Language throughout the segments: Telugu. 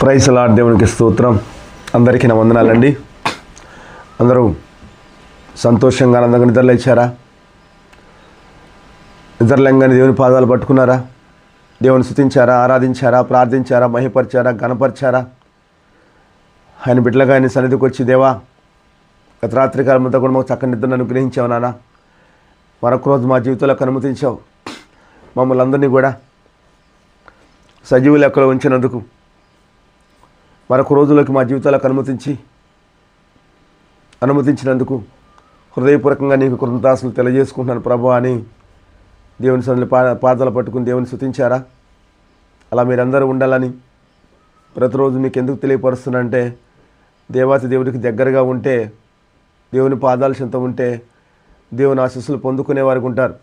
ప్రైజ్ లార్డ్, దేవునికి స్తోత్రం. అందరికీ నా వందనాలండి. అందరూ సంతోషంగా ఆనందంగా నిద్రలేచారా? నిద్రలేంగానే దేవుని పాదాలు పట్టుకున్నారా? దేవుని స్తుతించారా, ఆరాధించారా, ప్రార్థించారా, మహిపరిచారా, ఘనపరిచారా? ఆయన బిడ్డలుగా ఆయన సన్నిధికి వచ్చి, దేవా గత రాత్రి కాలంతో కూడా మాకు చక్కని నిద్రను అనుగ్రహించావు నాన్న, మరొక రోజు మా జీవితంలోకి అనుమతించావు. మమ్మల్ని అందరినీ కూడా సజీవ లెక్కలో ఉంచినందుకు మరొక రోజులోకి మా జీవితాలకు అనుమతించినందుకు హృదయపూర్వకంగా నీకు కృతజ్ఞతాస్తులు తెలియజేసుకుంటున్నాను ప్రభు అని దేవుని సన్నిధిలో పాదాలు పట్టుకుని దేవుని స్తుతించారా? అలా మీరందరూ ఉండాలని ప్రతిరోజు మీకు ఎందుకు తెలియపరుస్తున్నానంటే, దేవాతి దేవుడికి దగ్గరగా ఉంటే, దేవుని పాదాల చెంత ఉంటే దేవుని ఆశీస్సులు పొందుకునేవారికి ఉంటారు,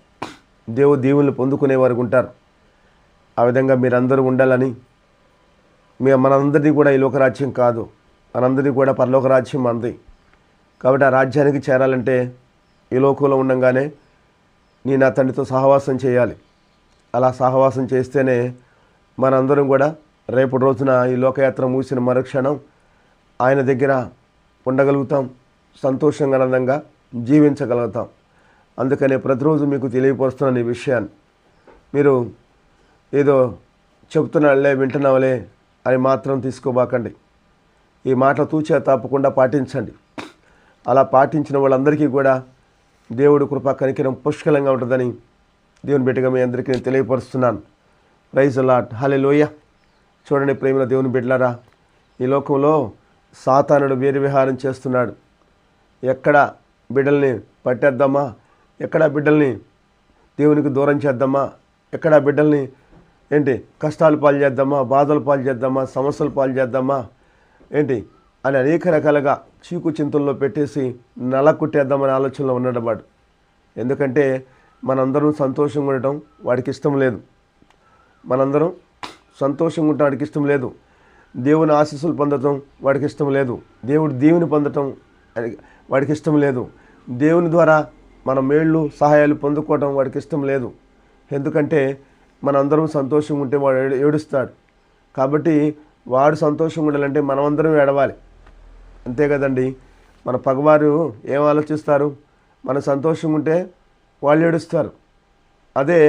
దీవులను పొందుకునేవారికి ఉంటారు. ఆ విధంగా మీరందరూ ఉండాలని, మనందరినీ కూడా ఈ లోకరాజ్యం కాదు, మనందరినీ కూడా పరలోక రాజ్యం అంది. కాబట్టి ఆ రాజ్యానికి చేరాలంటే ఈ లోకంలో ఉండగానే నీ నా తండ్రితో సహవాసం చేయాలి. అలా సహవాసం చేస్తేనే మనందరం కూడా రేపటి రోజున ఈ లోకయాత్ర ముగిసిన మరుక్షణం ఆయన దగ్గర ఉండగలుగుతాం, సంతోషంగా ఆనందంగా జీవించగలుగుతాం. అందుకనే ప్రతిరోజు మీకు తెలియపరుస్తున్నాను ఈ విషయాన్ని. మీరు ఏదో చెప్తున్నాళ్ళే వింటున్నావులే అని మాత్రం తీసుకోబాకండి. ఈ మాటలు తూచా తప్పకుండా పాటించండి. అలా పాటించిన వాళ్ళందరికీ కూడా దేవుడు కృప కనికరం పుష్కలంగా ఉంటుందని దేవుని బిడ్డగా మీ అందరికీ నేను తెలియపరుస్తున్నాను. ప్రైజ్ లార్డ్, హల్లెలూయా. చూడండి ప్రేమల దేవుని బిడ్డలారా, ఈ లోకంలో సాతానుడు వేరు విహారం చేస్తున్నాడు. ఎక్కడ బిడ్డల్ని పట్టేద్దామా, ఎక్కడ బిడ్డల్ని దేవునికి దూరం చేద్దామా, ఎక్కడ బిడ్డల్ని కష్టాలు పాలు చేద్దామా, బాధలు పాలు చేద్దామా, సమస్యలు పాలు చేద్దామా అని అనేక రకాలుగా చీకు చింతల్లో పెట్టేసి నలకుట్టేద్దామనే ఆలోచనలో ఉన్నాడు వాడు. ఎందుకంటే మనందరం సంతోషంగా ఉండటం వాడికి ఇష్టం లేదు. మనందరం సంతోషంగా ఉండటం వాడికి ఇష్టం లేదు. దేవుని ఆశీస్సులు పొందటం వాడికి ఇష్టం లేదు. దేవుడి దీవెని పొందటం వాడికి ఇష్టం లేదు. దేవుని ద్వారా మన మేళ్ళు సహాయాలు పొందుకోవడం వాడికి ఇష్టం లేదు. ఎందుకంటే మనందరం సంతోషంగా ఉంటే వాడు ఏడుస్తాడు. కాబట్టి వాడు సంతోషంగా ఉండాలంటే మనమందరం ఏడవాలి, అంతే కదండి. మన పగవారు ఏం ఆలోచిస్తారు? మనం సంతోషంగా ఉంటే వాళ్ళు ఏడుస్తారు. అదే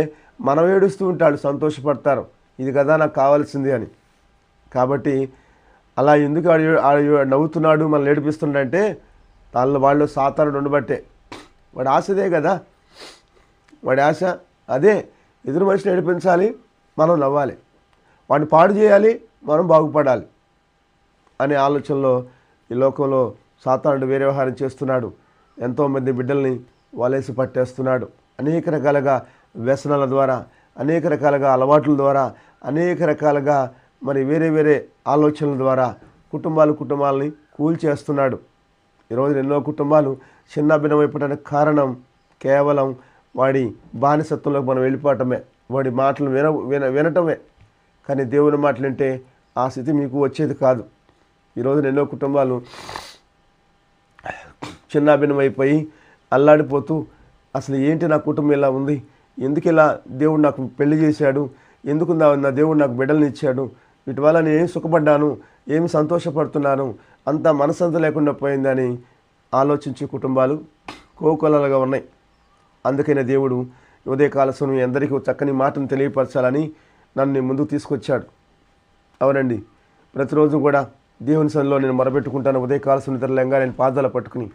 మనం ఏడుస్తూ ఉంటే వాళ్ళు సంతోషపడతారు, ఇది కదా నాకు కావాల్సింది అని. కాబట్టి అలా ఎందుకు వాడు నవ్వుతున్నాడు, మనల్ని ఏడిపిస్తున్నాడంటే వాళ్ళు సాతానుడు ఉండబట్టే. వాడి ఆశదే కదా, వాడి ఆశ అదే. ఎదురు మనిషిని ఏడిపించాలి, మనం నవ్వాలి. వాడిని పాడు చేయాలి, మనం బాగుపడాలి అనే ఆలోచనలో ఈ లోకంలో సాతానుడు వేరే వ్యవహారం చేస్తున్నాడు. ఎంతోమంది బిడ్డల్ని వలేసి పట్టేస్తున్నాడు. అనేక రకాలుగా వ్యసనాల ద్వారా, అనేక రకాలుగా అలవాట్ల ద్వారా, అనేక రకాలుగా వేరే వేరే ఆలోచనల ద్వారా కుటుంబాలని కూల్చేస్తున్నాడు. ఈరోజు ఎన్నో కుటుంబాలు చిన్న భిన్నమైపోవడానికి కారణం కేవలం వాడి బానిసత్వంలోకి మనం వెళ్ళిపోవటమే, వాడి మాటలు వినటమే. కానీ దేవుని మాటలు వింటే ఆ స్థితి మీకు వచ్చేది కాదు. ఈరోజు ఎన్నో కుటుంబాలు చిన్నాభిన్నమైపోయి అల్లాడిపోతూ, అసలు ఏంటి నా కుటుంబం ఇలా ఉంది, ఎందుకు ఇలా దేవుడు నాకు పెళ్లి చేశాడు, ఎందుకు నా దేవుడు నాకు బిడ్డలను ఇచ్చాడు, వీటి వల్ల నేను ఏం సుఖపడ్డాను, ఏమి సంతోషపడుతున్నాను, అంత మనసంత లేకుండా పోయిందని ఆలోచించే కుటుంబాలు కోకొల్లలుగా ఉన్నాయి. అందుకనే దేవుడు ఉదయకాల సమయం అందరికీ చక్కని మాటను తెలియపరచాలని నన్ను ముందుకు తీసుకొచ్చాడు. అవునండి, ప్రతిరోజు కూడా దేవుని సన్నిధిలో నేను మొరబెట్టుకుంటాను. ఉదయకాల నిద్రలేంగా నేను పాదాలు పట్టుకుని.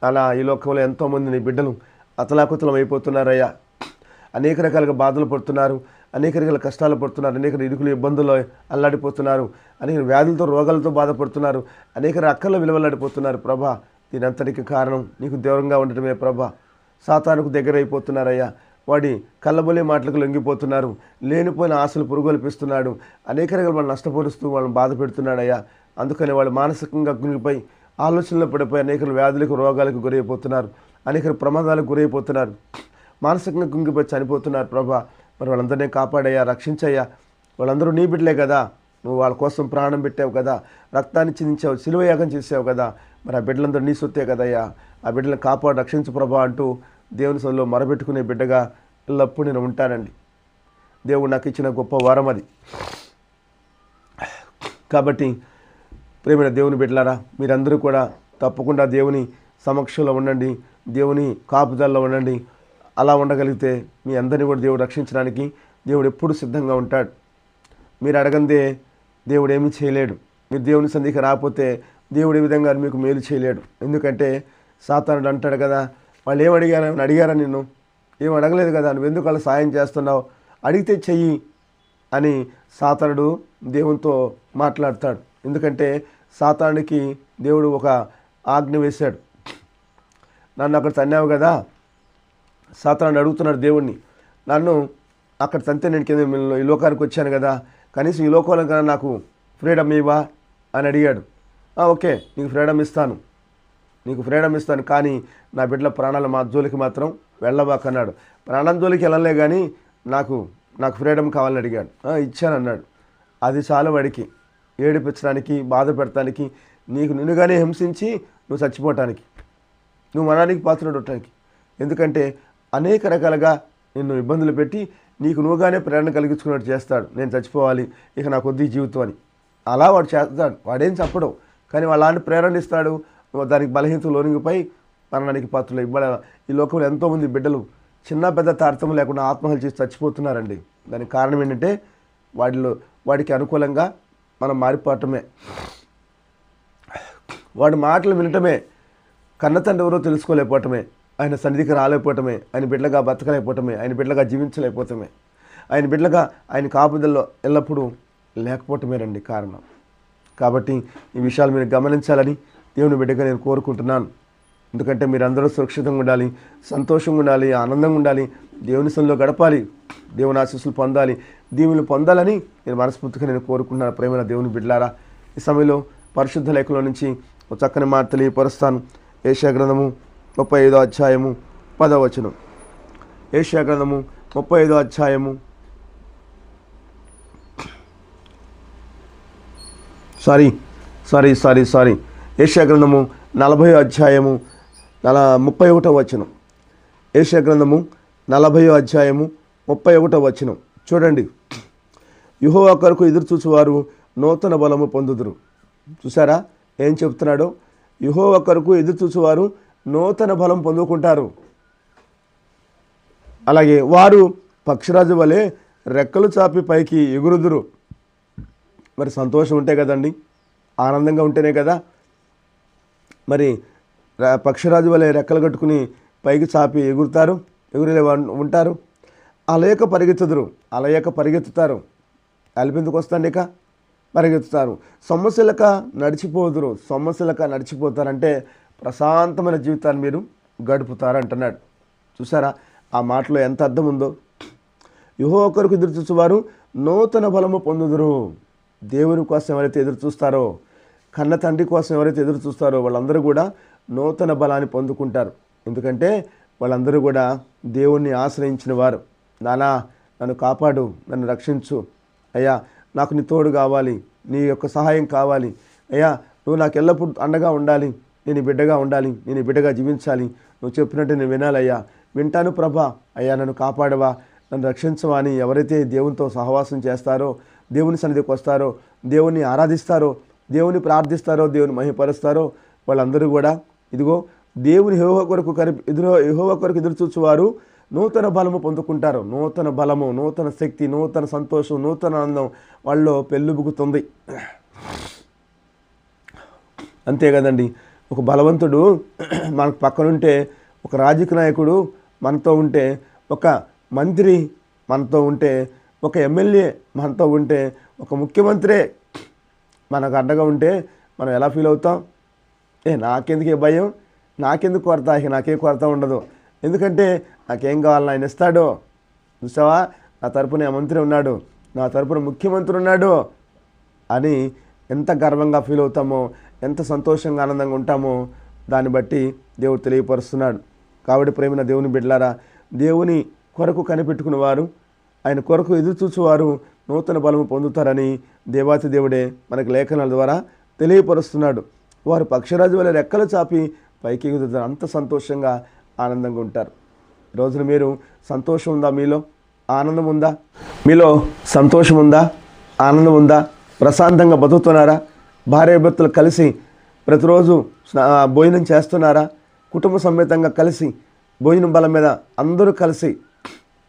అలా ఈ లోకంలో ఎంతోమంది నీ బిడ్డలు అతలాకుతలం అయిపోతున్నారయ్యా. అనేక రకాలుగా బాధలు పడుతున్నారు, అనేక రకాల కష్టాలు పడుతున్నారు, అనేక ఇరుకులు ఇబ్బందుల్లో అల్లాడిపోతున్నారు, అనేక వ్యాధులతో రోగాలతో బాధపడుతున్నారు, అనేక రకాల విలువలాడిపోతున్నారు. ప్రభా, దీని అంతటికి కారణం నీకు దూరంగా ఉండటమే ప్రభా. సాతానుకు దగ్గర అయిపోతున్నారయ్యా. వాడి కళ్ళబొలే మాటలకు లొంగిపోతున్నారు, లేనిపోయిన ఆశలు పురుగొల్పిస్తున్నాడు, అనేక రకాలు వాళ్ళు నష్టపరుస్తూ వాళ్ళని బాధ పెడుతున్నాడయ్యా. అందుకని వాళ్ళు మానసికంగా గురిపోయి ఆలోచనలో పడిపోయి అనేక వ్యాధులకు రోగాలకు గురైపోతున్నారు, అనేక ప్రమాదాలకు గురైపోతున్నారు, మానసికంగా కుంగిపోయి చనిపోతున్నారు. ప్రభా, మరి వాళ్ళందరినీ కాపాడయ్యా, రక్షించయ్యా. వాళ్ళందరూ నీ బిడ్డలే కదా, నువ్వు వాళ్ళ కోసం ప్రాణం పెట్టావు కదా, రక్తాన్ని చిందించావు, శిలువ యాగం చేసావు కదా, మరి ఆ బిడ్డలందరూ నీ సొత్తే కదయ్యా. ఆ బిడ్డలను కాపాడు, రక్షించు ప్రభా అంటూ దేవుని సన్నిధిలో మొరబెట్టుకునే బిడ్డగా ఎల్లప్పుడూ నేను ఉంటానండి. దేవుడు నాకు ఇచ్చిన గొప్ప వరం అది. కాబట్టి ప్రేమైన దేవుని బిడ్డలారా, మీరందరూ కూడా తప్పకుండా దేవుని సమక్షంలో ఉండండి, దేవుని కాపుదల్లో ఉండండి. అలా ఉండగలిగితే మీ అందరినీ కూడా దేవుడు రక్షించడానికి దేవుడు ఎప్పుడు సిద్ధంగా ఉంటాడు. మీరు అడగందే దేవుడు ఏమీ చేయలేడు. మీరు దేవుని సన్నిధికి రాకపోతే దేవుడు ఈ విధంగా మీకు మేలు చేయలేడు. ఎందుకంటే సాతానుడు అంటాడు కదా, వాళ్ళు ఏం అడిగారా నిన్ను? ఏం అడగలేదు కదా, నువ్వు ఎందుకు వాళ్ళు సాయం చేస్తున్నావు, అడిగితే చెయ్యి అని సాతానుడు దేవునితో మాట్లాడతాడు. ఎందుకంటే సాతానుడికి దేవుడు ఒక ఆజ్ఞ వేశాడు. నన్ను అక్కడ తన్నావు కదా, సాతానుడు అడుగుతున్నాడు దేవుణ్ణి, నన్ను అక్కడ తంతే నేను కింద ఈ లోకానికి వచ్చాను కదా, కనీసం ఈ లోకంలో కన్నా నాకు ఫ్రీడమ్ ఇవ్వా అని అడిగాడు. ఓకే, నీకు ఫ్రీడమ్ ఇస్తాను, కానీ నా బిడ్డల ప్రాణాల జోలికి మాత్రం వెళ్ళబాకన్నాడు. ప్రాణం జోలికి వెళ్ళలే కానీ నాకు ఫ్రీడమ్ కావాలని అడిగాడు. ఇచ్చానన్నాడు. అది చాలు వాడికి ఏడిపించడానికి, బాధ పెడతానికి, నిన్నుగానే హింసించి నువ్వు చచ్చిపోవటానికి, నువ్వు మరణానికి పాత్రుడు అవటానికి. ఎందుకంటే అనేక రకాలుగా నిన్ను ఇబ్బందులు పెట్టి నువ్వుగానే ప్రేరణ కలిగించుకున్నట్టు చేస్తాడు. నేను చచ్చిపోవాలి, ఇక నాకు వద్దు జీవితం అని. అలా వాడు చేస్తాడు. వాడేం చెప్పడం, కానీ వాళ్ళని ప్రేరణ ఇస్తాడు. దానికి బలహీనత లోనిగిపోయి మరణానికి పాత్రలు ఇవ్వాలి. ఈ లోకంలో ఎంతోమంది బిడ్డలు చిన్న పెద్ద తారతమ్యం లేకుండా ఆత్మహత్య చేసి చచ్చిపోతున్నారండి. దానికి కారణం ఏంటంటే వాడికి అనుకూలంగా మనం మారిపోవటమే, వాడి మాటలు వినటమే, కన్నతండ్రి ఎవరో తెలుసుకోలేకపోవటమే, ఆయన సన్నిధికి రాలేకపోవటమే, ఆయన బిడ్డలుగా బతకలేకపోవటమే, ఆయన బిడ్డలుగా జీవించలేకపోవటమే, ఆయన బిడ్డలుగా ఆయన కాపుదల్లో ఎల్లప్పుడూ లేకపోవటమేనండి కారణం. కాబట్టి ఈ విషయాలు మీరు గమనించాలని దేవుని బిడ్డగా నేను కోరుకుంటున్నాను. ఎందుకంటే మీరందరూ సురక్షితంగా ఉండాలి, సంతోషంగా ఉండాలి, ఆనందంగా ఉండాలి, దేవుని సన్నిధిలో గడపాలి, దేవుని ఆశీస్సులు పొందాలి, దీవులు పొందాలని నేను మనస్ఫూర్తిగా నేను కోరుకుంటున్నాను. ప్రేమైన దేవుని బిడ్డలారా, ఈ సమయంలో పరిశుద్ధ లేఖలో నుంచి ఒక చక్కని మాట తెలియపరుస్తాను. యెషయా గ్రంథము 35వ అధ్యాయము 10వ వచనం. యెషయా గ్రంథము 35వ అధ్యాయము యెషయా గ్రంథము 40వ అధ్యాయము 31వ వచనం. యెషయా గ్రంథము 40వ అధ్యాయము 31వ వచనం చూడండి. యెహోవా కొరకు ఎదురు చూచువారు నూతన బలము పొందుదురు. చూసారా ఏం చెప్తున్నాడో? యెహోవా కొరకు ఎదురు చూచువారు నూతన బలం పొందుకుంటారు. అలాగే వారు పక్షిరాజు వలె రెక్కలు చాపి పైకి ఎగురుదురు. మరి సంతోషం ఉంటే కదండి, ఆనందంగా ఉంటేనే కదా మరి పక్షిరాజు వలె రెక్కలు కట్టుకుని పైకి చాపి ఎగురులే ఉంటారు. అలయక పరిగెత్తుతారు. అలిపెందుకు వస్తాండి, ఇక పరిగెత్తుతారు. సొమ్మశిలక నడిచిపోతారంటే ప్రశాంతమైన జీవితాన్ని మీరు గడుపుతారు అంటున్నాడు. చూసారా ఆ మాటలో ఎంత అర్థం ఉందో? యెహోవా కొరకు ఎదురు చూసేవారు నూతన బలము పొందుదురు. దేవుని కోసం ఎవరైతే ఎదురు చూస్తారో, కన్న తండ్రి కోసం ఎవరైతే ఎదురు చూస్తారో వాళ్ళందరూ కూడా నూతన బలాన్ని పొందుకుంటారు. ఎందుకంటే వాళ్ళందరూ కూడా దేవుణ్ణి ఆశ్రయించిన వారు. నానా నన్ను కాపాడు, నన్ను రక్షించు అయ్యా, నాకు నీ తోడు కావాలి, నీ యొక్క సహాయం కావాలి అయ్యా, నువ్వు నాకు ఎల్లప్పుడూ అండగా ఉండాలి, నేను బిడ్డగా ఉండాలి, నేను బిడ్డగా జీవించాలి, నువ్వు చెప్పినట్టు నేను వినాలయ్యా, వింటాను ప్రభా, అయ్యా నన్ను కాపాడవా, నన్ను రక్షించవా అని ఎవరైతే దేవునితో సహవాసం చేస్తారో, దేవుని సన్నిధికి వస్తారో, దేవుని ఆరాధిస్తారో, దేవుని ప్రార్థిస్తారో, దేవుని మహిమపరుస్తారో వాళ్ళందరూ కూడా ఇదిగో దేవుని యెహోవా కొరకు ఎదురు చూచువారు నూతన బలము పొందుకుంటారు. నూతన బలము, నూతన శక్తి, నూతన సంతోషం, నూతన ఆనందం వాళ్ళలో పెళ్ళుబుకుతుంది. అంతే కదండి. ఒక బలవంతుడు మనకు పక్కనుంటే, ఒక రాజకీయ నాయకుడు మనతో ఉంటే, ఒక మంత్రి మనతో ఉంటే, ఒక ఎమ్మెల్యే మనతో ఉంటే, ఒక ముఖ్యమంత్రి మనకు అడ్డగా ఉంటే మనం ఎలా ఫీల్ అవుతాం? నాకెందుకే భయం, నాకెందుకు కొరత, నాకేం కొరత ఉండదు, ఎందుకంటే నాకేం కావాలని ఆయన ఇస్తాడో. చూసావా, నా తరపున మంత్రి ఉన్నాడు, నా తరపున ముఖ్యమంత్రి ఉన్నాడు అని ఎంత గర్వంగా ఫీల్ అవుతామో, ఎంత సంతోషంగా ఆనందంగా ఉంటామో దాన్ని బట్టి దేవుడు తెలియపరుస్తున్నాడు. కాబట్టి ప్రేమైన దేవుని బిడ్డలారా, దేవుని కొరకు కనిపెట్టుకునేవారు, ఆయన కొరకు ఎదురు చూసేవారు నూతన బలము పొందుతారని దేవాతి దేవుడే మనకు లేఖనాల ద్వారా తెలియపరుస్తున్నాడు. వారు పక్షిరాజు వల్ల రెక్కలు చాపి పైకి ఎగురుతారు. అంత సంతోషంగా ఆనందంగా ఉంటారు. రోజున మీరు సంతోషం ఉందా? మీలో ఆనందం ఉందా? మీలో సంతోషం ఉందా? ఆనందం ఉందా? ప్రశాంతంగా బతుకుతున్నారా? భార్యాభర్తలు కలిసి ప్రతిరోజు భోజనం చేస్తున్నారా? కుటుంబ సమేతంగా కలిసి భోజనం బలం మీద అందరూ కలిసి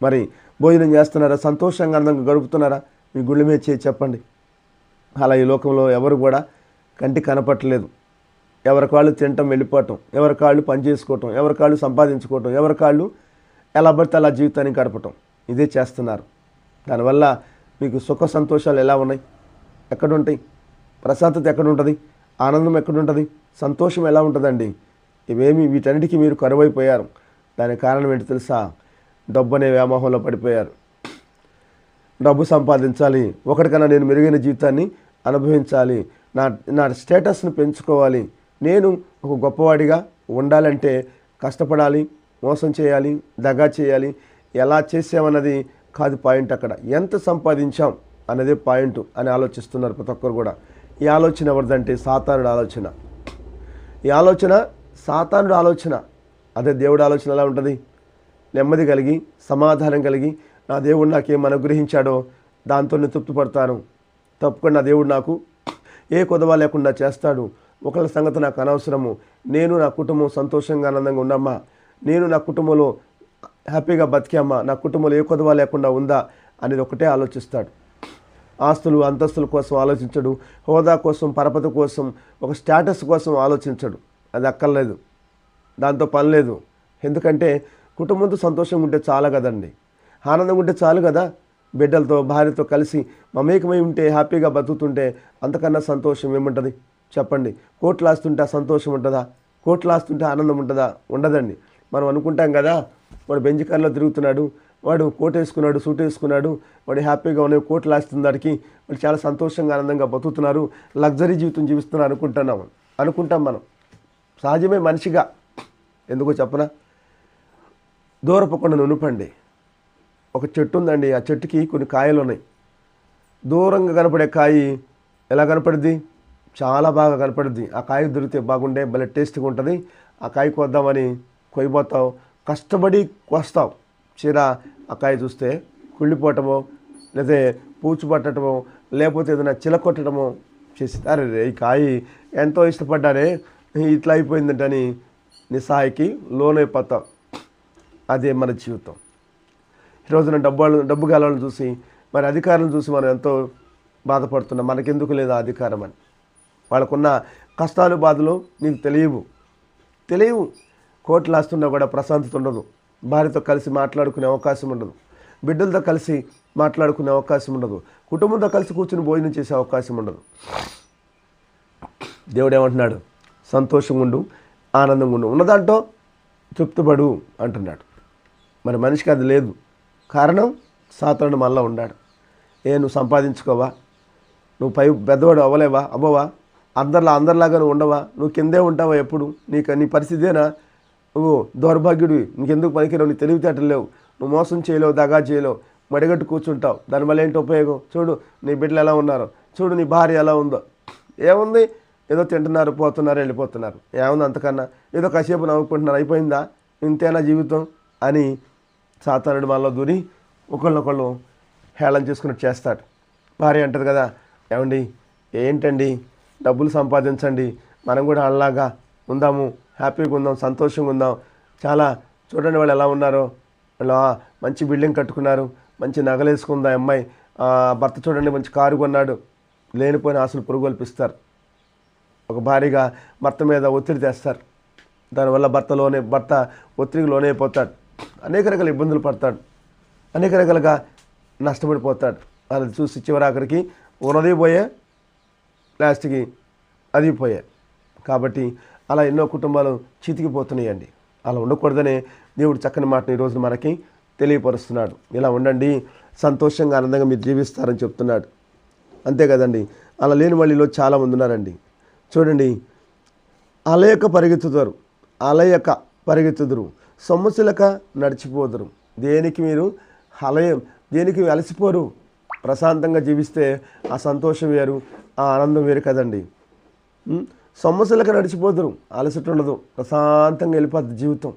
మరి భోజనం చేస్తున్నారా? సంతోషంగా ఆనందంగా గడుపుతున్నారా? మీ గుళ్ళ మీద చేసి చెప్పండి. అలా ఈ లోకంలో ఎవరు కూడా కంటికి కనపట్టలేదు. ఎవరి కాళ్ళు తినటం, వెళ్ళిపోవటం, ఎవరి కాళ్ళు పని చేసుకోవటం, ఎవరి కాళ్ళు సంపాదించుకోవటం, ఎవరి కాళ్ళు ఎలా పడితే అలా జీవితాన్ని గడపటం, ఇదే చేస్తున్నారు. దానివల్ల మీకు సుఖ సంతోషాలు ఎలా ఉన్నాయి? ఎక్కడుంటాయి? ప్రశాంతత ఎక్కడుంటుంది? ఆనందం ఎక్కడుంటుంది? సంతోషం ఎలా ఉంటుందండి? వీటన్నిటికీ మీరు కరువైపోయారు. దానికి కారణం ఏంటి తెలుసా? డబ్బు అనే వ్యామోహంలో పడిపోయారు. డబ్బు సంపాదించాలి, ఒకటికన్నా నేను మెరుగైన జీవితాన్ని అనుభవించాలి, నా స్టేటస్ను పెంచుకోవాలి, నేను ఒక గొప్పవాడిగా ఉండాలంటే కష్టపడాలి, మోసం చేయాలి, దగా చేయాలి. ఎలా చేసామన్నది కాదు పాయింట్. అక్కడ ఎంత సంపాదించాం అన్నదే పాయింట్ అని ఆలోచిస్తున్నారు ప్రతి ఒక్కరు కూడా. ఈ ఆలోచన ఎవరిదంటే సాతానుడి ఆలోచన. ఈ ఆలోచన సాతానుడి ఆలోచన. అదే దేవుడి ఆలోచన ఎలా ఉంటుంది? నెమ్మది కలిగి, సమాధానం కలిగి, నా దేవుడు నాకేం అనుగ్రహించాడో దాంతో నేను తృప్తిపడతాను. తప్పకుండా నా దేవుడు నాకు ఏ కొదవ లేకుండా చేస్తాడు. ఒకళ్ళ సంగతి నాకు అనవసరము. నేను నా కుటుంబం సంతోషంగా ఆనందంగా ఉండమ్మా, నేను నా కుటుంబంలో హ్యాపీగా బతికామ్మా, నా కుటుంబంలో ఏ కొదవ లేకుండా ఉందా అనేది ఒకటే ఆలోచిస్తాడు. ఆస్తులు అంతస్తుల కోసం ఆలోచించడు, హోదా కోసం, పరపతి కోసం, ఒక స్టేటస్ కోసం ఆలోచించడు. అది అక్కర్లేదు, దాంతో పని లేదు. ఎందుకంటే కుటుంబంతో సంతోషంగా ఉంటే చాలు కదండి, ఆనందంగా ఉంటే చాలు కదా. బిడ్డలతో భార్యతో కలిసి మమేకమై ఉంటే, హ్యాపీగా బతుకుతుంటే అంతకన్నా సంతోషం ఏముంటుంది చెప్పండి? కోట్లు ఆస్తుంటే ఆ సంతోషం ఉంటుందా? కోట్లు ఆస్తుంటే ఆనందం ఉంటుందా? ఉండదండి. మనం అనుకుంటాం కదా, వాడు బెంజ్ కార్లో తిరుగుతున్నాడు, వాడు కోట్ వేసుకున్నాడు, సూట్ వేసుకున్నాడు, వాడు హ్యాపీగా ఉన్నాయి, కోట్లు ఆస్తుంది దానికి, వాళ్ళు చాలా సంతోషంగా ఆనందంగా బతుకుతున్నారు, లగ్జరీ జీవితం జీవిస్తున్నారు అనుకుంటాం మనం సహజమే మనిషిగా. ఎందుకో చెప్పనా? దూరపకుండా నునుపండి. ఒక చెట్టు ఉందండి, ఆ చెట్టుకి కొన్ని కాయలు ఉన్నాయి. దూరంగా కనపడే కాయ ఎలా కనపడుద్ది? చాలా బాగా కనపడుద్ది. ఆ కాయ దొరికితే బాగుండే, భలే టేస్ట్గా ఉంటుంది. ఆ కాయ కొద్దామని కొయ్యబోతావు, కష్టపడి కోస్తావు. చీర ఆ కాయ చూస్తే కుళ్ళిపోవటమో, లేదా పూచు పట్టడమో, లేకపోతే ఏదైనా చిలకొట్టడమో చేసి, అరే ఈ కాయ ఎంతో ఇష్టపడ్డానే, ఇట్లా అయిపోయిందంటని నిస్సహాయకి లోనైపోతావు. అదే మన జీవితం. ఈరోజున డబ్బు గలవాళ్ళని చూసి, మరి అధికారులను చూసి మనం ఎంతో బాధపడుతున్నాం. మనకెందుకు లేదా అధికారం అని. వాళ్ళకున్న కష్టాలు, బాధలు నీకు తెలియవు. కోట్లు ఆస్తున్నా కూడా ప్రశాంతత ఉండదు. భార్యతో కలిసి మాట్లాడుకునే అవకాశం ఉండదు, బిడ్డలతో కలిసి మాట్లాడుకునే అవకాశం ఉండదు, కుటుంబంతో కలిసి కూర్చుని భోజనం చేసే అవకాశం ఉండదు. దేవుడు ఏమంటున్నాడు? సంతోషంగా ఉండు, ఆనందంగా ఉండు, ఉన్నదాంట్లో తృప్తిపడు అంటున్నాడు. మరి మనిషికి అది లేదు. కారణం సాతానుడు మళ్ళా ఉన్నాడు. నువ్వు సంపాదించుకోవా? నువ్వు పెద్దవాడు అవ్వవా? అందరిలాగా నువ్వు ఉండవా? నువ్వు కిందే ఉంటావా ఎప్పుడు? నీ పరిస్థితేనా? నువ్వు దౌర్భాగ్యుడివి, నీకెందుకు పనికిరావు, నీ తెలివితేటలు లేవు, నువ్వు మోసం చేయలేవు, దగా చేయలేవు, మడిగట్టు కూర్చుంటావు. దానివల్ల ఏంటి ఉపయోగం? చూడు నీ బిడ్డలు ఎలా ఉన్నారో, చూడు నీ భార్య ఎలా ఉందో. ఏముంది? ఏదో తింటున్నారు, పోతున్నారు, వెళ్ళిపోతున్నారు. ఏముంది అంతకన్నా? ఏదో కాసేపు నవ్వుకుంటున్నారు, అయిపోయిందా? ఇంతేనా జీవితం అని సాతానుడు మనలో దూరి ఒకళ్ళనొకళ్ళు హేళన చేసుకున్నట్టు చేస్తాడు. భార్య అంటది కదా, ఏమండి ఏంటండి, డబ్బులు సంపాదించండి, మనం కూడా అలాగా ఉందాము, హ్యాపీగా ఉందాం, సంతోషంగా ఉందాం. చాలా చూడండి వాళ్ళు ఎలా ఉన్నారో, వాళ్ళు మంచి బిల్డింగ్ కట్టుకున్నారు, మంచి నగలేసుకుందా అమ్మాయి, భర్త చూడండి మంచి కారు కొన్నాడు. లేనిపోయిన ఆశలు పురుగొల్పిస్తారు. ఒక భారీగా భర్త మీద ఒత్తిడి తెస్తారు. దానివల్ల భర్త ఒత్తిడికి లోనైపోతాడు, అనేక రకాల ఇబ్బందులు పడతాడు, అనేక రకాలుగా నష్టపడిపోతాడు. అది చూసి చివరాఖరికి ఉన్నది పోయే, లాస్ట్కి అది పోయే. కాబట్టి అలా ఎన్నో కుటుంబాలు చితికిపోతున్నాయండి. అలా ఉండకూడదనే దేవుడు చక్కని మాటను ఈరోజు మనకి తెలియపరుస్తున్నాడు. ఇలా ఉండండి, సంతోషంగా ఆనందంగా మీరు జీవిస్తారని చెప్తున్నాడు. అంతే కదండి. అలా లేని వాళ్ళలో చాలామంది ఉన్నారండి. చూడండి, అలయక పరిగెత్తుదురు, సొమ్మసిలక నడిచిపోదురు. దేనికి అలసిపోరు. ప్రశాంతంగా జీవిస్తే ఆ సంతోషం వేరు, ఆ ఆనందం వేరు కదండి. సొమ్మసిలక నడిచిపోదురు, అలసట ఉండదు, ప్రశాంతంగా వెళ్ళిపోద్ది జీవితం,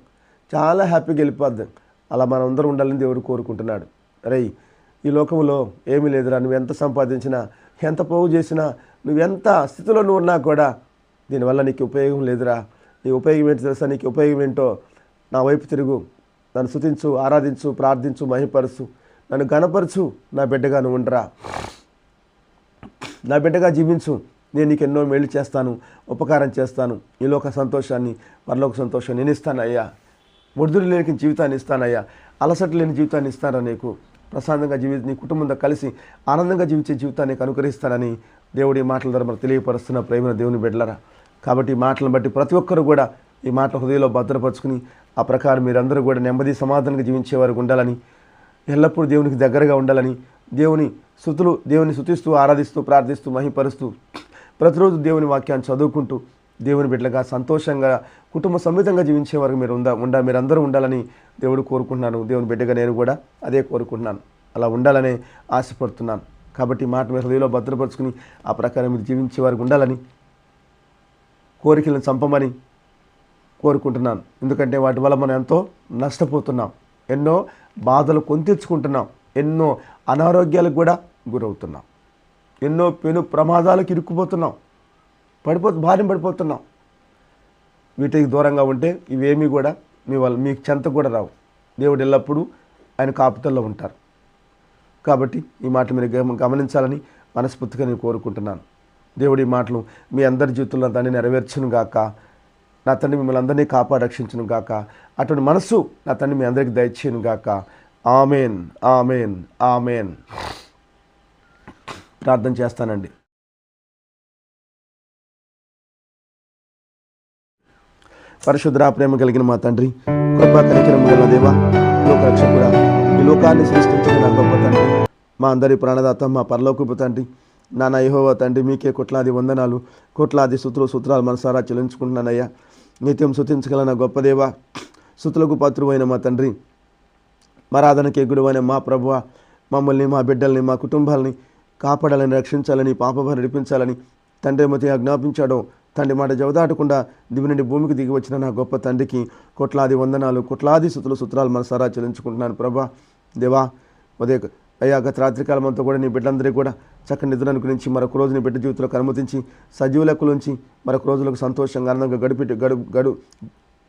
చాలా హ్యాపీగా వెళ్ళిపోద్ది. అలా మనం అందరూ ఉండాలని దేవుడు కోరుకుంటున్నాడు. ఈ లోకంలో ఏమీ లేదురా, నువ్వు ఎంత సంపాదించినా ఎంత పోగు చేసినా నువ్వెంత స్థితిలో నువ్వు ఉన్నా కూడా దీనివల్ల నీకు ఉపయోగం లేదురా. నీ ఉపయోగం ఏంటి తెలుసా? నీకు ఉపయోగం ఏంటో నా వైపు తిరుగు, నన్ను స్తుతించు, ఆరాధించు, ప్రార్థించు, మహిమపరచు, నన్ను ఘనపరచు, నా బిడ్డగా నువ్వు ఉండరా, నా బిడ్డగా జీవించు, నేను నీకు ఎన్నో మేలు చేస్తాను, ఉపకారం చేస్తాను, ఈ లోక సంతోషాన్ని పరలోక సంతోషాన్ని నేను ఇస్తానయ్యా, ఒడిదుడు లేని జీవితాన్ని ఇస్తానయ్యా, అలసట లేని జీవితాన్ని ఇస్తాను, నీకు ప్రశాంతంగా నీ కుటుంబంతో కలిసి ఆనందంగా జీవించే జీవితాన్ని నీకు అనుగ్రహిస్తానని దేవుడి మాటల ద్వారా మనకు తెలియపరుస్తున్న ప్రేమ దేవుని బిడ్డలరా. కాబట్టి ఈ మాటలను బట్టి ప్రతి ఒక్కరు కూడా ఈ మాటల హృదయంలో భద్రపరుచుకుని ఆ ప్రకారం మీరందరూ కూడా నెమ్మది సమాధానంగా జీవించేవారు ఉండాలని, ఎల్లప్పుడూ దేవునికి దగ్గరగా ఉండాలని, దేవుని స్తుతిస్తూ ఆరాధిస్తూ ప్రార్థిస్తూ మహిమపరుస్తూ ప్రతిరోజు దేవుని వాక్యాన్ని చదువుకుంటూ దేవుని బిడ్డలుగా సంతోషంగా కుటుంబ సమేతంగా జీవించే వరకు మీరందరూ ఉండాలని దేవుడు కోరుకుంటున్నాను. దేవుని బిడ్డగా నేను కూడా అదే కోరుకుంటున్నాను, అలా ఉండాలనే ఆశపడుతున్నాను. కాబట్టి మాట మీ హృదయంలో భద్రపరుచుకుని ఆ ప్రకారం మీరు జీవించే వారికి ఉండాలని, కోరికలను చంపమని కోరుకుంటున్నాను. ఎందుకంటే వాటి వల్ల మనం ఎంతో నష్టపోతున్నాం, ఎన్నో బాధలు కొని తెచ్చుకుంటున్నాం, ఎన్నో అనారోగ్యాలకు కూడా గురవుతున్నాం, ఎన్నో పెను ప్రమాదాలకు ఇరుక్కుపోతున్నాం, భార్యం పడిపోతున్నాం. వీటికి దూరంగా ఉంటే ఇవేమీ కూడా మీకు చెంత కూడా రావు. దేవుడు ఎల్లప్పుడూ ఆయన కాపుదల్లో ఉంటారు. కాబట్టి ఈ మాటలు మీరు గమనించాలని మనస్ఫూర్తిగా నేను కోరుకుంటున్నాను. దేవుడి మాటలు మీ అందరి జీవితంలో దాన్ని నెరవేర్చును గాక. నా తండ్రి మిమ్మల్ని అందరినీ కాపాడి రక్షించును గాక. అటువంటి మనస్సు నా తండ్రి మీ అందరికీ దయచేయను గాక. Amen, amen, amen. ప్రార్థన చేస్తానండి. పరిశుద్ధ ప్రేమ కలిగిన మా తండ్రి, కృపా కనికరము గల దేవా, లోకరక్షకుడా, ఈ లోకాన్ని సృష్టించిన నా గొప్ప తండ్రి, మా అందరి ప్రాణదాత, మా పరలోకపు తండ్రి, నాన్న యెహోవా తండ్రి, మీకే కోట్లాది వందనాలు, కోట్లాది సూత్రాలు మనసారా చెల్లించుకుంటున్నానయ్యా. నిత్యం స్తుతించగల నా గొప్ప దేవా, స్తుతులకు పాత్రువైన మా తండ్రి, మరాధనకి ఎగుడువైన మా ప్రభువ, మమ్మల్ని, మా బిడ్డల్ని, మా కుటుంబాలని కాపాడాలని, రక్షించాలని, పాపభారం నడిపించాలని తండ్రి మతి ఆజ్ఞాపించాడో తండ్రి మాట జవదాటకుండా దివి నుండి భూమికి దిగి వచ్చిన నా గొప్ప తండ్రికి కోట్లాది వందనాలు, కోట్లాది సూత్రాలు మనసారా చెల్లించుకుంటున్నాను ప్రభా. దేవా, అయ్యా గత రాత్రికాలం అంతా కూడా నీ బిడ్డలందరికీ కూడా చక్కని నిద్రను గురించి మరొక రోజు నీ బిడ్డ జీవితంలోకి అనుమతించి సజీవ లెక్కలోంచి మరొక రోజులకు సంతోషంగా ఆనందంగా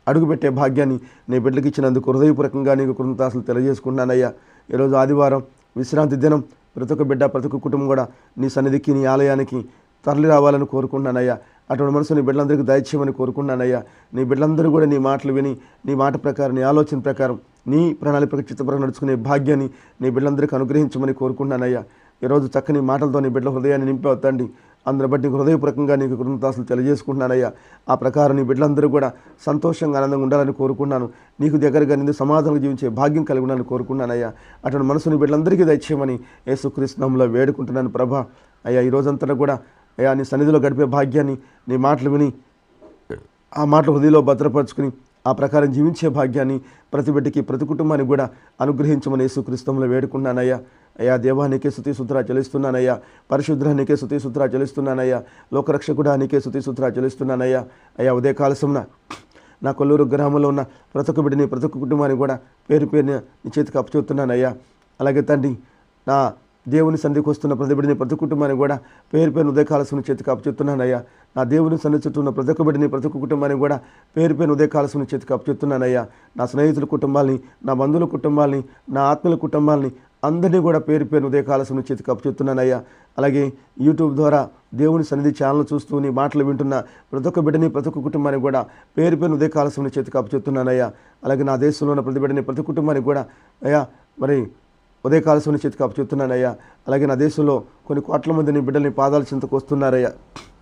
అడుగుపెట్టే భాగ్యాన్ని నీ బిడ్డలకు ఇచ్చినందుకు హృదయపూర్వకంగా నీకు కృతజ్ఞతలు తెలియజేసుకుంటున్నానయ్యా. ఈరోజు ఆదివారం విశ్రాంతి దినం, ప్రతి ఒక్క బిడ్డ ప్రతి ఒక్క కుటుంబం కూడా నీ సన్నిధికి నీ ఆలయానికి తరలి రావాలని కోరుకుంటున్నానయ్యా. అటువంటి మనసు నీ బిడ్డలందరికీ దయచేయమని కోరుకుంటున్నానయ్యా. నీ బిడ్డలందరూ కూడా నీ మాటలు విని నీ మాట ప్రకారం, నీ ఆలోచన ప్రకారం, నీ ప్రణాళిక చిత్తప్రకారం నడుచుకునే భాగ్యాన్ని నీ బిడ్డలందరికీ అనుగ్రహించమని కోరుకుంటున్నానయ్యా. ఈరోజు చక్కని మాటలతో నీ బిడ్డల హృదయాన్ని నింపవుతండి. అందుని బట్టి హృదయపూర్వకంగా నీకు కృతజ్ఞతలు తెలియజేసుకుంటున్నానయ్యా. ఆ ప్రకారం నీ బిడ్డలందరూ కూడా సంతోషంగా ఆనందంగా ఉండాలని కోరుకున్నాను. నీకు దగ్గరగా నిన్ను సమాధానం జీవించే భాగ్యం కలిగి ఉండాలని కోరుకున్నానయ్యా. అటువంటి మనసు నీ బిడ్డలందరికీ దయచేయమని యేసుక్రీస్తు నామములో వేడుకుంటున్నాను ప్రభా. అయ్యా, ఈ రోజంతా కూడా అయ్యా నీ సన్నిధిలో గడిపే భాగ్యాన్ని, నీ మాటలు విని ఆ మాటలు హృదయంలో భద్రపరుచుకుని ఆ ప్రకారం జీవించే భాగ్యాన్ని ప్రతి బిడ్డకి, ప్రతి కుటుంబానికి కూడా అనుగ్రహించమని యేసుక్రీస్తులో వేడుకున్నానయ్యా. అయ్యా దేవా, నీకే స్తుతి స్తుతులు చెల్లిస్తున్నానయ్యా. పరిశుద్ధ నీకే స్తుతి స్తుతులు చెల్లిస్తున్నానయ్యా. లోకరక్షకుడా నీకే స్తుతి స్తుతులు చెల్లిస్తున్నానయ్యా. అయ్యా ఉదయకాలసమున నా కొల్లూరు గ్రామంలో ఉన్న ప్రతి ఒక్క బిడ్డని, ప్రతి ఒక్క కుటుంబాన్ని కూడా పేరు పేరుని నీ చేతికి అప్పచెప్తున్నానయ్యా. అలాగే తండ్రి, నా దేవుని సన్నిధికి వస్తున్న ప్రతి బిడ్డని, ప్రతి కుటుంబాన్ని కూడా పేరు పేరు ఉదయకాలసుని చేతికి అప్పచెప్తున్నానయ్యా. నా దేవుని సన్నిధి చుట్టూ ఉన్న ప్రతి ఒక్క బిడ్డని, ప్రతి ఒక్క కుటుంబాన్ని కూడా పేరు పేరు ఉదయకాలసుని చేతికి అప్పచెప్తున్నానయ్యా. నా స్నేహితుల కుటుంబాలని, నా బంధువుల కుటుంబాలని, నా ఆత్మీయుల కుటుంబాలని అందరినీ కూడా పేరు పేరు ఉదయకాలసుని చేతికి అప్పచెప్తున్నానయ్యా. అలాగే యూట్యూబ్ ద్వారా దేవుని సన్నిధి ఛానల్ చూస్తూ నీ మాటలు వింటున్న ప్రతి ఒక్క బిడ్డని, ప్రతి ఒక్క కుటుంబాన్ని కూడా పేరు పేరు ఉదయకాలసుని చేతికి అప్పచెప్తున్నానయ్యా. అలాగే నా దేశంలో ఉన్న ప్రతి బిడ్డని, ప్రతి కుటుంబానికి కూడా అయ్యా మరి ఉదయకాలసుని చేతికి అప్పచెప్తున్నానయ్యా. అలాగే నా దేశంలో కొన్ని కోట్ల మంది నీ బిడ్డల్ని పాదాల చింతకు వస్తున్నారయ్యా.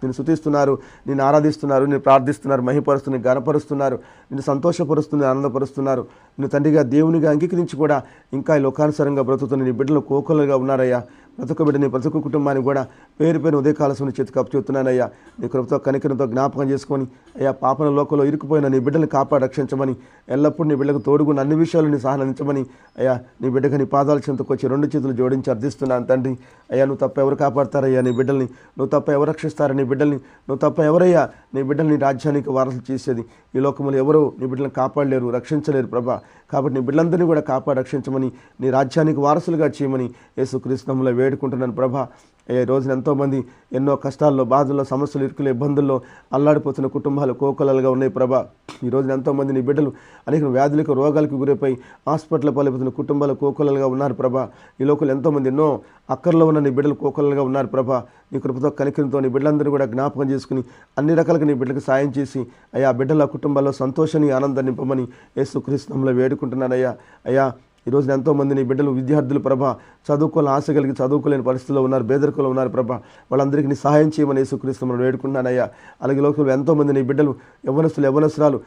నేను స్తుతిస్తున్నారు, నేను ఆరాధిస్తున్నారు, నేను ప్రార్థిస్తున్నారు, మహిపరుస్తున్నారు, గణపరుస్తున్నారు, నేను సంతోషపరుస్తున్నారు, ఆనందపరుస్తున్నారు. నేను తండ్రిగా దేవునిగా అంగీకరించి కూడా ఇంకా ఈ లోకానుసారంగా బ్రతుకుతున్న నీ బిడ్డలు కోకొల్లగా ఉన్నారయ్యా. ప్రతి ఒక్క బిడ్డని, ప్రతి ఒక్క కుటుంబాన్ని కూడా పేరు పేరు ఉదయకాలసుని చేతికి అప్పచెప్తున్నానయ్యా. నీ కృపతో కనికరంతో జ్ఞాపకం చేసుకొని అయ్యా పాపన లోకంలో ఇరుక్కుపోయిన నీ బిడ్డని కాపాడి రక్షించమని, ఎల్లప్పుడూ నీ బిడ్డకు తోడుగున్న అన్ని విషయాలు నీ సహాయించమని అయ్యా నీ బిడ్డగా నీ పాదాల చెంతకు వచ్చి రెండు చేతులు జోడించి అర్థిస్తున్నాను తండ్రి. తండ్రి. అయ్యా నువ్వు తప్ప ఎవరు కాపాడతారయ్యా నీ బిడ్డల్ని, నువ్వు తప్ప ఎవరు రక్షిస్తారా నీ బిడ్డల్ని, నువ్వు తప్ప ఎవరయ్యా నీ బిడ్డల్ని రాజ్యానికి వారసులు చేసేది. ఈ లోకంలో ఎవరు నీ బిడ్డలను కాపాడలేరు, రక్షించలేరు ప్రభా. కాబట్టి నీ బిడ్డలందరినీ కూడా కాపాడి రక్షించమని, నీ రాజ్యానికి వారసులుగా చేయమని యేసుక్రీస్తు నామములో వేడుకుంటున్నాను ప్రభా. ఈ రోజున ఎంతోమంది ఎన్నో కష్టాల్లో, బాధల్లో, సమస్యలు, ఇరుకులు, ఇబ్బందుల్లో అల్లాడిపోతున్న కుటుంబాలు కోకొల్లలుగా ఉన్నాయి ప్రభా. ఈ రోజున ఎంతోమంది నీ బిడ్డలు అనేక వ్యాధులకు, రోగాలకు గురైపోయి హాస్పిటల్ పాలైపోతున్న కుటుంబాలు కోకొల్లలుగా ఉన్నారు ప్రభా. ఈ లోకలు ఎంతోమంది ఎన్నో అక్కర్లో ఉన్న నీ బిడ్డలు కోకొల్లలుగా ఉన్నారు ప్రభా. నీ కృపతో కనికరంతో నీ బిడ్డలందరూ కూడా జ్ఞాపకం చేసుకుని అన్ని రకాలుగా నీ బిడ్డలకు సాయం చేసి అయ్యా బిడ్డల కుటుంబాల్లో సంతోషాన్ని, ఆనందాన్ని నింపమని యేసుక్రీస్తు నామములో వేడుకుంటున్నానయ్యా. అయ్యా ఈ రోజున ఎంతోమంది నీ బిడ్డలు, విద్యార్థులు ప్రభా, చదువుకోవాలని ఆశ కలిగి చదువుకోలేని పరిస్థితుల్లో ఉన్నారు, బేదరికలో ఉన్నారు ప్రభా. వాళ్ళందరికీ నీ సహాయం చేయమని యేసుక్రీస్తు నామములో వేడుకుంటున్నానయ్యా. అలాగే లోకంలో ఎంతోమంది నీ బిడ్డలు, యవ్వనస్తురాలు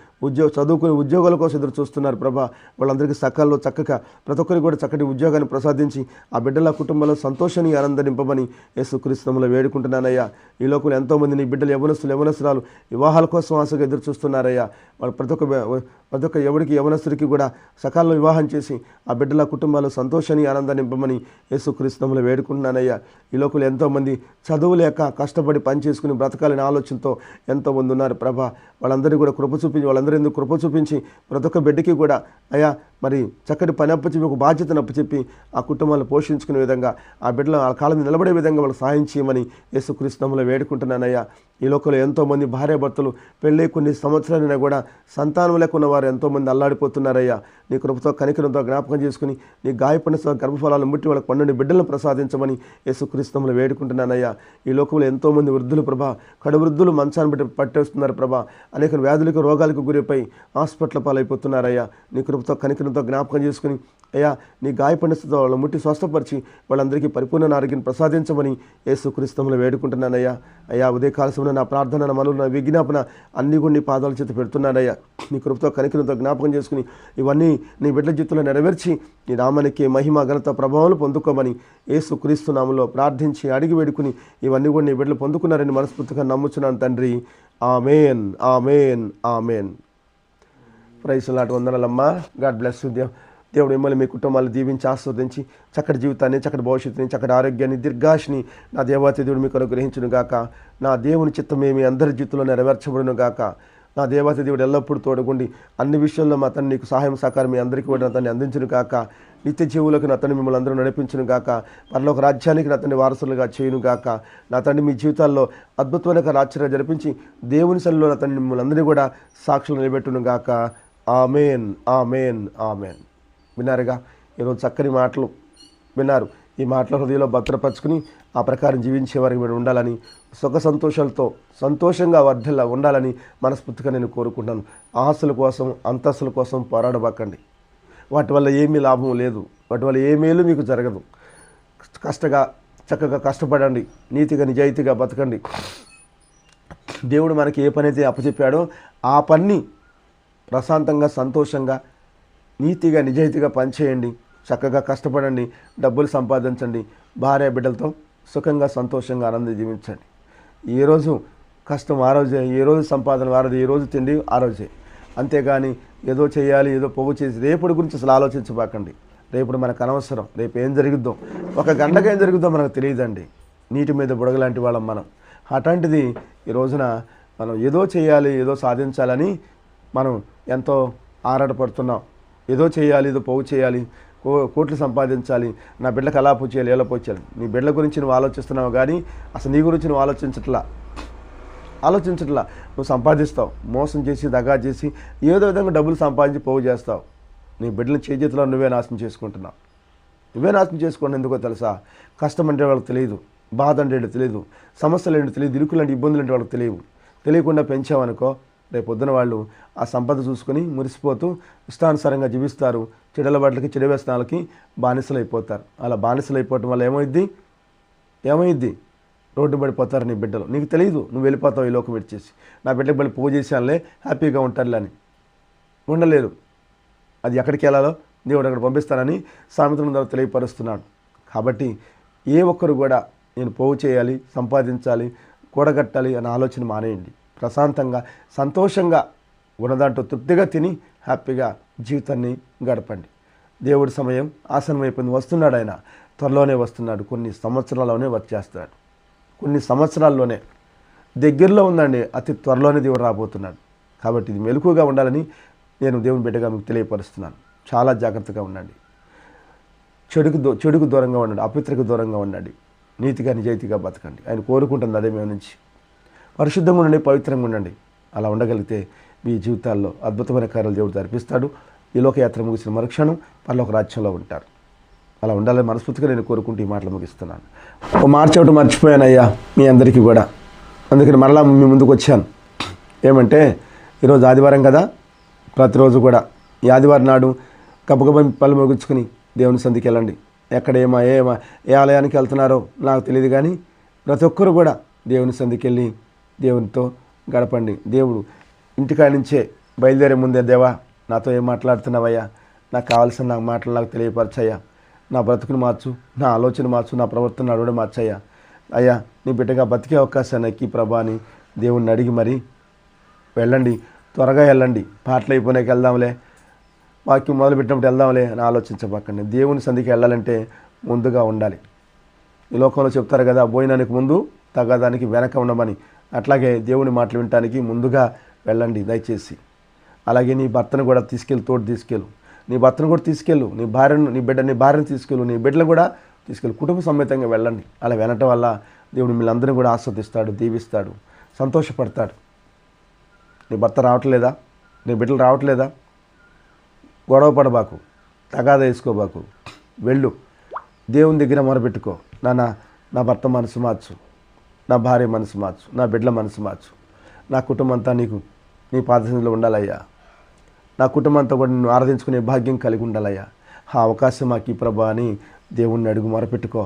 చదువుకుని ఉద్యోగాల కోసం ఎదురు చూస్తున్నారు ప్రభా. వాళ్ళందరికీ సకాలంలో చక్కగా ప్రతి ఒక్కరికి కూడా చక్కటి ఉద్యోగాన్ని ప్రసాదించి ఆ బిడ్డల కుటుంబంలో సంతోషాన్ని, ఆనందం నింపమని యేసుక్రీస్తు నామములో వేడుకుంటున్నానయ్యా. ఈ లోకంలో ఎంతోమంది నీ బిడ్డలు, యవ్వనస్తురాలు వివాహాల కోసం ఆశగా ఎదురు చూస్తున్నారయ్యా. వాళ్ళు ప్రతి ఒక్క యవ్వనస్తుడికి కూడా సకాలంలో వివాహం చేసి ఆ బిడ్డల కుటుంబాలు సంతోషాన్ని, ఆనందాన్ని నింపమని యేసుక్రీస్తు నామములో వేడుకుంటున్నానయ్యా. ఈ లోకంలో ఎంతోమంది చదువు లేక కష్టపడి పని చేసుకుని బ్రతకాలని ఆలోచనతో ఎంతోమంది ఉన్నారు ప్రభా. వాళ్ళందరినీ కూడా కృప చూపించి, వాళ్ళందరూ ఎందుకు కృప చూపించి ప్రతి ఒక్క బిడ్డకి కూడా అయ్యా మరి చక్కటి పని అప్పచెప్పి, ఒక బాధ్యతను అప్పచెప్పి ఆ కుటుంబాలను పోషించుకునే విధంగా, ఆ బిడ్డలు ఆ కాలం మీద నిలబడే విధంగా వాళ్ళకి సహాయం చేయమని యేసుక్రీస్తు నామములో వేడుకుంటున్నానయ్యా. ఈ లోకంలో ఎంతోమంది భార్యాభర్తలు పెళ్ళి కొన్ని సంవత్సరాలైనా కూడా సంతానం లేకున్న వారు ఎంతోమంది అల్లాడిపోతున్నారయ్యా. నీ కృపతో కనికరంతో జ్ఞాపకం చేసుకుని నీ గాయపడిన గర్భఫలాలను ముట్టి వాళ్ళకి 12 బిడ్డలను ప్రసాదించమని యేసుక్రీస్తు నామములో వేడుకుంటున్నానయ్యా. ఈ లోకంలో ఎంతోమంది వృద్ధులు ప్రభా, కడు వృద్ధులు మంచాన్ని బట్టి పట్టేస్తున్నారు ప్రభా. అనేక వ్యాధులకు, రోగాలకు గురిపై హాస్పిటల్ పాలైపోతున్నారయ్యా. నీ కృపతో కనికరంతో జ్ఞాపకం చేసుకుని అయ్యా నీ గాయపడిన స్థితిలో వాళ్ళని ముట్టి స్వస్థపరిచి వాళ్ళందరికీ పరిపూర్ణ ఆరోగ్యం ప్రసాదించమని యేసుక్రీస్తు నామములో వేడుకుంటున్నానయ్యా. అయ్యా ఉదయకాల సమయంలో నా ప్రార్థన, నా మనవులు, నా విజ్ఞాపన అన్ని కూడా నీ పాదాల చేత పెడుతున్నానయ్యా. నీ కృపతో కనికరంతో జ్ఞాపకం చేసుకుని ఇవన్నీ నీ బిడ్డల జీవితంలో నెరవేర్చి నీ నామానికి మహిమ, ఘనత, ప్రభావాలు పొందుకోమని యేసుక్రీస్తు నామములో ప్రార్థించి అడిగి వేడుకుని ఇవన్నీ కూడా నీ బిడ్డలు పొందుకున్నారని మనస్ఫూర్తిగా నమ్ముచున్నాను తండ్రి. ఆమేన్, ఆమేన్, ఆమేన్. Praise the lord. వందనాలమ్మా. God bless you. దేవుడు మిమ్మల్ని, మీ కుటుంబాలను దీవించి ఆస్వాదించి చక్కటి జీవితాన్ని, చక్కటి భవిష్యత్తుని, చక్కటి ఆరోగ్యాన్ని, దీర్ఘాయుష్ని నా దేవాతి దేవుడు మీకు అనుగ్రహించును గాక. నా దేవుని చిత్తమే మీ అందరి జీవితంలో నెరవేర్చబడును గాక. నా దేవాతి దేవుడు ఎల్లప్పుడూ తోడుగుండి అన్ని విషయాల్లో మా తండ్రి నీకు సహాయం సహకారం మీ అందరికీ కూడా నా తండ్రి అందించును గాక. నిత్య జీవులకు నా తండ్రి మిమ్మల్ని అందరూ నడిపించును గాక. పరలోక రాజ్యానికి నా తండ్రి వారసులుగా చేయును గాక. నా తండ్రి మీ జీవితాల్లో అద్భుతమైన ఆశ్చర్యాలు జరిపించి దేవుని సన్నిధిలో నా తండ్రి మిమ్మల్ని అందరినీ కూడా సాక్షులు నిలబెట్టును గాక. ఆమేన్, ఆమేన్, ఆమేన్. విన్నారుగా, ఈరోజు చక్కని మాటలు విన్నారు. ఈ మాటల హృదయంలో భద్రపరుచుకుని ఆ ప్రకారం జీవించే వారికి మీరు ఉండాలని, సుఖ సంతోషాలతో సంతోషంగా వర్ధిల్లా ఉండాలని మనస్ఫూర్తిగా నేను కోరుకుంటాను. ఆస్తుల కోసం, అంతస్తుల కోసం పోరాడబాకండి. వాటి వల్ల ఏమీ లాభం లేదు, వాటి వల్ల ఏ మేలు మీకు జరగదు. చక్కగా కష్టపడండి, నీతిగా నిజాయితీగా బతకండి. దేవుడు మనకి ఏ పని అయితే అప్పచెప్పాడో ఆ పని ప్రశాంతంగా, సంతోషంగా, నీతిగా, నిజాయితీగా పనిచేయండి. చక్కగా కష్టపడండి, డబ్బులు సంపాదించండి, భార్య బిడ్డలతో సుఖంగా, సంతోషంగా, ఆనందంగా జీవించండి. ఏ రోజు కష్టం ఆ రోజే, ఏ రోజు సంపాదన ఆ రోజు, ఏ రోజు తిండి ఆ రోజే. అంతేగాని ఏదో చేయాలి, ఏదో పోగు చేసి రేపటి గురించి అసలు ఆలోచించబాకండి. రేపుడు మనకు అనవసరం. రేపు ఏం జరుగుద్దో, ఒక గంటకు ఏం జరుగుద్దో మనకు తెలియదండి. నీటి మీద బుడగలాంటి వాళ్ళం మనం. అట్లాంటిది ఈ రోజున మనం ఏదో చేయాలి, ఏదో సాధించాలని మనం ఎంతో ఆరాటపడుతున్నాం. ఏదో చేయాలి, ఏదో పోగు చేయాలి, కోట్లు సంపాదించాలి, నా బిడ్డలకు అలా పూచేయాలి, ఎలా పూచేయాలి. నీ బిడ్డల గురించి నువ్వు ఆలోచిస్తున్నావు కానీ అసలు నీ గురించి నువ్వు ఆలోచించట్లా. నువ్వు సంపాదిస్తావు, మోసం చేసి, దగా చేసి, ఏదో విధంగా డబ్బులు సంపాదించి పోగు చేస్తావు. నీ బిడ్డల చేతిలో నువ్వే నాశనం చేసుకుంటున్నావు. నువ్వే నాశనం చేసుకోండి. ఎందుకో తెలుసా? కష్టం అంటే వాళ్ళకి తెలియదు, బాధ అంటే తెలియదు, సమస్యలు ఏంటో తెలియదు, ఇరుకులు అంటే ఇబ్బందులు అంటే వాళ్ళకి తెలియవు. తెలియకుండా పెంచామనుకో, రేపు పొద్దున వాళ్ళు ఆ సంపద చూసుకొని మురిసిపోతూ ఇష్టానుసారంగా జీవిస్తారు. చెడుల బట్టలకి, చెడు వ్యసనాలకి బానిసలు అయిపోతారు. అలా బానిసలు అయిపోవటం వల్ల ఏమైద్ది? రోడ్డు పడిపోతారు నీ బిడ్డలు. నీకు తెలియదు, నువ్వు వెళ్ళిపోతావు ఈ లోకం విడిచేసి. నా బిడ్డకి మళ్ళీ పూజ చేసానులే, హ్యాపీగా ఉంటారులే అని ఉండలేరు. అది ఎక్కడికి వెళ్ళాలో దేవుడు అక్కడ పంపిస్తానని సామెతల ద్వారా తెలియపరుస్తున్నాడు. కాబట్టి ఏ ఒక్కరు కూడా నేను పోగు చేయాలి, సంపాదించాలి, కూడగట్టాలి అనే ఆలోచన మానేయండి. ప్రశాంతంగా, సంతోషంగా ఉన్నదాంట్లో తృప్తిగా తిని హ్యాపీగా జీవితాన్ని గడపండి. దేవుడి సమయం ఆసన్నమైపోయింది, వస్తున్నాడు ఆయన. త్వరలోనే వస్తున్నాడు. కొన్ని సంవత్సరాల్లోనే వచ్చేస్తాడు. కొన్ని సంవత్సరాల్లోనే, దగ్గరలో ఉందండి, అతి త్వరలోనే దేవుడు రాబోతున్నాడు. కాబట్టి ఇది మెలకుగా ఉండాలని నేను దేవుని బిడ్డగా మీకు తెలియపరుస్తున్నాను. చాలా జాగ్రత్తగా ఉండండి. చెడుకు దూరంగా ఉండండి, అపవిత్రకు దూరంగా ఉండండి, నీతిగా నిజాయితీగా బతకండి. ఆయన కోరుకుంటుంది అదే మేము నుంచి. పరిశుద్ధంగా ఉండండి, పవిత్రంగా ఉండండి. అలా ఉండగలిగితే మీ జీవితాల్లో అద్భుతమైన కార్యాలు దేవుడు జరిపిస్తాడు. ఈ లోకయాత్ర ముగిసిన మరుక్షణం పరలోక రాజ్యంలో ఉంటారు. అలా ఉండాలని మనస్ఫూర్తిగా నేను కోరుకుంటూ ఈ మాటలు ముగిస్తున్నాను. ఒక మార్చవటం మర్చిపోయానయ్యా మీ అందరికీ కూడా, అందుకని మరలా మీ ముందుకు వచ్చాను. ఏమంటే ఈరోజు ఆదివారం కదా, ప్రతిరోజు కూడా ఈ ఆదివారం నాడు గబగబ పళ్ళు ముగించుకుని దేవుని సంధికి వెళ్ళండి. ఎక్కడ ఏ ఆలయానికి వెళ్తున్నారో నాకు తెలియదు, కానీ ప్రతి ఒక్కరు కూడా దేవుని సంధికి వెళ్ళి దేవునితో గడపండి. దేవుడు ఇంటికాడి నుంచే బయలుదేరే ముందే, దేవా నాతో ఏం మాట్లాడుతున్నావయ్యా, నాకు కావాల్సిన నాకు మాటలు నాకు తెలియపరచయ్యా, నా బ్రతుకుని మార్చు, నా ఆలోచన మార్చు, నా ప్రవర్తన అడవడం మార్చయ్యా, అయ్యా నీ బిడ్డగా బతికే అవకాశాన్ని ఎక్కి ప్రభా అని దేవుణ్ణి అడిగి మరి వెళ్ళండి. త్వరగా వెళ్ళండి. పాటలు అయిపోయినాక వెళ్దాంలే, వాక్యం మొదలుపెట్టినప్పుడు వెళ్దాంలే అని ఆలోచించబాకండి. దేవుని సంధికి వెళ్ళాలంటే ముందుగా ఉండాలి. ఈ లోకంలో చెప్తారు కదా, భోజనానికి ముందు తగ్గదానికి వెనక ఉండమని. అట్లాగే దేవుని మాటలు వినటానికి ముందుగా వెళ్ళండి దయచేసి. అలాగే నీ భర్తను కూడా తోడు తీసుకెళ్ళు, నీ భర్తను కూడా తీసుకెళ్ళు, నీ భార్యను తీసుకెళ్ళు, నీ బిడ్డను కూడా తీసుకెళ్ళు. కుటుంబ సమేతంగా వెళ్ళండి. అలా వెళ్ళటం వల్ల దేవుడు మిమ్మల్ని అందరినీ కూడా ఆస్వాదిస్తాడు, దీవిస్తాడు, సంతోషపడతాడు. నీ భర్త రావట్లేదా, నీ బిడ్డలు రావట్లేదా, గొడవ పడబాకు, తగాదా వేసుకోబాకు, వెళ్ళు. దేవుని దగ్గర మొరపెట్టుకో, నా భర్త మనసు మార్చు, నా భార్య మనసు మార్చు, నా బిడ్డల మనసు మార్చు, నా కుటుంబం అంతా నీ పాదసన్నిధిలో ఉండాలయ్యా, నా కుటుంబం అంతా కూడా నిన్ను ఆరాధించుకునే భాగ్యం కలిగి ఉండాలయ్యా, ఆ అవకాశం మాకు ఈ ప్రభా అని దేవుణ్ణి అడుగు మొరపెట్టుకో.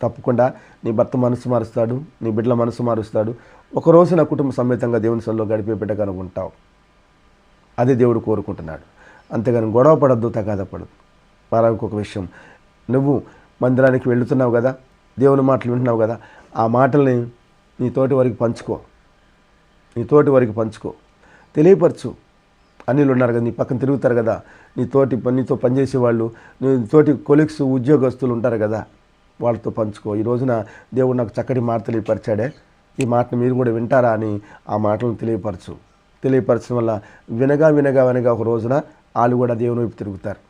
తప్పకుండా నీ భర్త మనసు మారుస్తాడు, నీ బిడ్డల మనసు మారుస్తాడు. ఒకరోజు నా కుటుంబ సమేతంగా దేవుని సన్నిధిలో గడిపే బిడ్డగా నువ్వు ఉంటావు. అదే దేవుడు కోరుకుంటున్నాడు. అంతేగాని గొడవ పడద్దు, తగాద పడద్దు. ఇంకొక విషయం, నువ్వు మందిరానికి వెళుతున్నావు కదా, దేవుని మాటలు వింటున్నావు కదా, ఆ మాటల్ని నీ తోటి వారికి పంచుకో, తెలియపరచు. అన్నిలు ఉన్నారు కదా, నీ పక్కన తిరుగుతారు కదా, నీతో పనిచేసే వాళ్ళు, నీ తోటి కొలీగ్స్, ఉద్యోగస్తులు ఉంటారు కదా, వాళ్ళతో పంచుకో. ఈ రోజున దేవుడు నాకు చక్కటి మాట తెలియపరిచాడే, ఈ మాటను మీరు కూడా వింటారా అని ఆ మాటలను తెలియపరచడం వల్ల వినగా ఒక రోజున వాళ్ళు కూడా దేవుని వైపు తిరుగుతారు,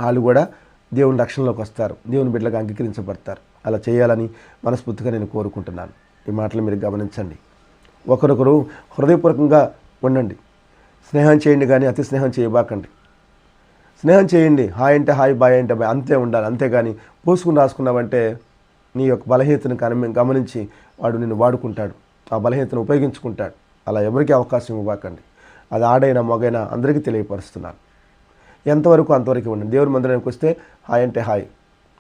వాళ్ళు కూడా దేవుని రక్షణలోకి వస్తారు, దేవుని బిడ్డలకు అంగీకరించబడతారు. అలా చేయాలని మనస్ఫూర్తిగా నేను కోరుకుంటున్నాను. ఈ మాటలు మీరు గమనించండి. ఒకరొకరు హృదయపూర్వకంగా ఉండండి. స్నేహం చేయండి, కానీ అతి స్నేహం చేయబాకండి. స్నేహం చేయండి, హాయ్ అంటే హాయ్, బాయ్ అంటే బాయ్, అంతే ఉండాలి. అంతేగాని పూసుకుని రాసుకున్నావంటే నీ యొక్క బలహీనతను గమనించి వాడు నిన్ను వాడుకుంటాడు, ఆ బలహీనతను ఉపయోగించుకుంటాడు. అలా ఎవరికి అవకాశం ఇవ్వకండి. అది ఆడైనా మగైనా అందరికీ తెలియపరుస్తున్నాను. ఎంతవరకు అంతవరకు ఉండండి. దేవుని మందిరానికి వస్తే హాయ్ అంటే హాయ్,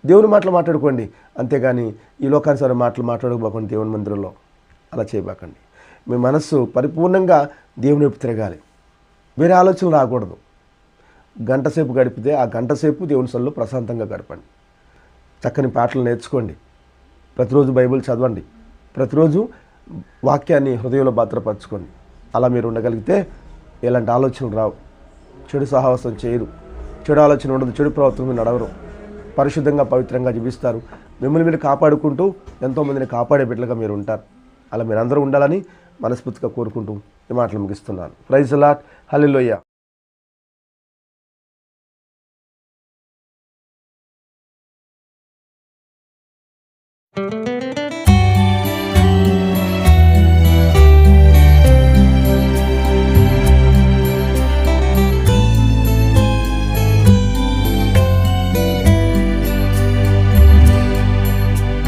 దేవుని మాటలు మాట్లాడుకోండి. అంతేగాని ఈ లోకానుసార మాటలు మాట్లాడకపోకండి దేవుని మందిరంలో. అలా చేయబాకండి. మీ మనస్సు పరిపూర్ణంగా దేవుని వైపు తిరగాలి, వేరే ఆలోచనలు రాకూడదు. గంట సేపు గడిపితే ఆ గంట సేపు దేవుని సన్నిధిలో ప్రశాంతంగా గడపండి. చక్కని పాటలు నేర్చుకోండి, ప్రతిరోజు బైబిల్ చదవండి, ప్రతిరోజు వాక్యాన్ని హృదయంలో భద్రపరచుకోండి. అలా మీరు ఉండగలిగితే ఎలాంటి ఆలోచనలు రావు, చెడు సహవాసం చేయరు, చెడు ఆలోచన ఉండదు, చెడు ప్రవర్తన నడవరు, పరిశుద్ధంగా పవిత్రంగా జీవిస్తారు. మిమ్మల్ని మీరు కాపాడుకుంటూ ఎంతోమందిని కాపాడే బిడ్డలుగా మీరు ఉంటారు. అలా మీరందరూ ఉండాలని మనస్ఫూర్తిగా కోరుకుంటూ ఈ మాటలు ముగిస్తున్నాను. Praise the Lord. హల్లెలూయా.